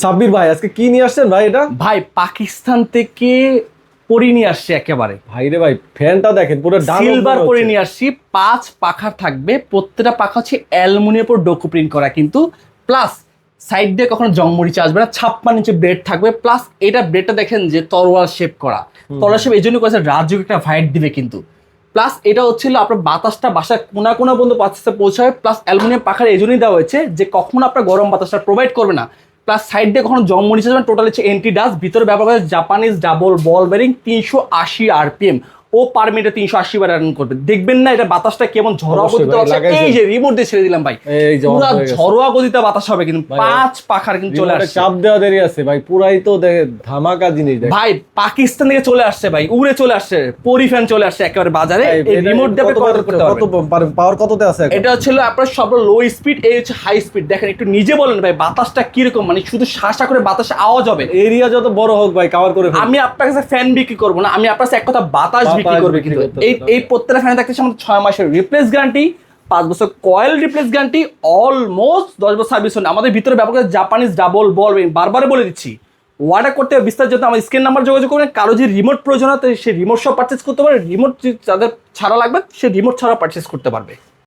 সাব্বির ভাই আজকে কি নিয়ে আসছেন ভাই? এটা ভাই পাকিস্তান থেকে পরি নিয়ে আসছি একেবারে। ভাই রে ভাই, ফ্যানটা দেখেন পুরো সিলভার পরি নিয়ে আসছি, 5 পাখা থাকবে, প্রত্যেকটা পাখা হচ্ছে অ্যালুমিনিয়াম উপর ডোকো প্রিন্ট করা, কিন্তু প্লাস সাইড দিয়ে কখনো জংমরিচা আসবে না, 56 ইঞ্চি ব্লেড থাকবে, প্লাস এটা ব্লেডটা দেখেন যে তরোয়াল শেপ করা, তরোয়াল শেপ এই জন্য করেছে রাজুক একটা ফাইট দিবে কিন্তু। প্লাস এটা হচ্ছিল আপনার বাতাসটা বাসার কোনা কোনা পর্যন্ত বাতাসটা পৌঁছাবে, প্লাস অ্যালুমিনিয়াম পাখার এই জন্যই দেওয়া হয়েছে যে কখনো আপনার গরম বাতাসটা প্রোভাইড করবে না, প্লাস সাইড দিয়ে কখনো জংমরিচা যাবেন, টোটাল হচ্ছে এন্টি ডাস্ট। ভিতরে ব্যবহার করে জাপানিজ ডাবল বল বেরিং, 380 RPM, ও পার মিনিটে 380 বার রান করবে। দেখবেন না এটা বাতাসটা কেমন ঝরোয়া গতিতে আছে, এই যে রিমোট দিয়ে ছেড়ে দিলাম ভাই, পুরো ঝরোয়া গতিতে বাতাস হবে কিন্তু। 5 পাখার কিন্তু চলে আসছে, চাপ দেওয়া দেরি আছে ভাই, পুরাই তো ধামাকা জিনিস ভাই পাকিস্তান থেকে চলে আসছে ভাই, উড়ে চলে আসছে, পরি ফ্যান চলে আসছে একেবারে বাজারে। এই রিমোট দিয়ে কত পাওয়ার কততে আছে? এটা ছিল আপনার সব লো স্পিড, এই হচ্ছে হাই স্পিড। দেখেন একটু নিজে বলেন ভাই বাতাসটা কিরকম, মানে শুধু শ্বাসা করে বাতাসে আওয়াজ হবে। এরিয়া যত বড় হোক ভাই কভার করে ফেলবে। আমি আপনার কাছে ফ্যান বিক্রি করবো না, আমি আপনার কাছে এক কথা বাতাস বিক্রি করবে। কিন্তু এই প্রত্যেকটা ফ্যানে থাকতেছে আমাদের 6 মাসের রিপ্লেস গ্যারান্টি, 5 বছর কয়েল রিপ্লেস গ্যারান্টি, অলমোস্ট 10 বছর সার্ভিস। আমাদের ভিতরে ব্যবহার করে জাপানিজ ডাবল বল, বারবার বলে দিচ্ছি। অর্ডার করতে বিস্তারিত জন্য আমার স্ক্রিন নাম্বার যোগাযোগ করবেন। কারো যে রিমোট প্রয়োজন হয় সে রিমোট সব পারচেস করতে পারে, রিমোট যাদের ছাড়া লাগবে সে রিমোট ছাড়া পারচেস করতে পারবে।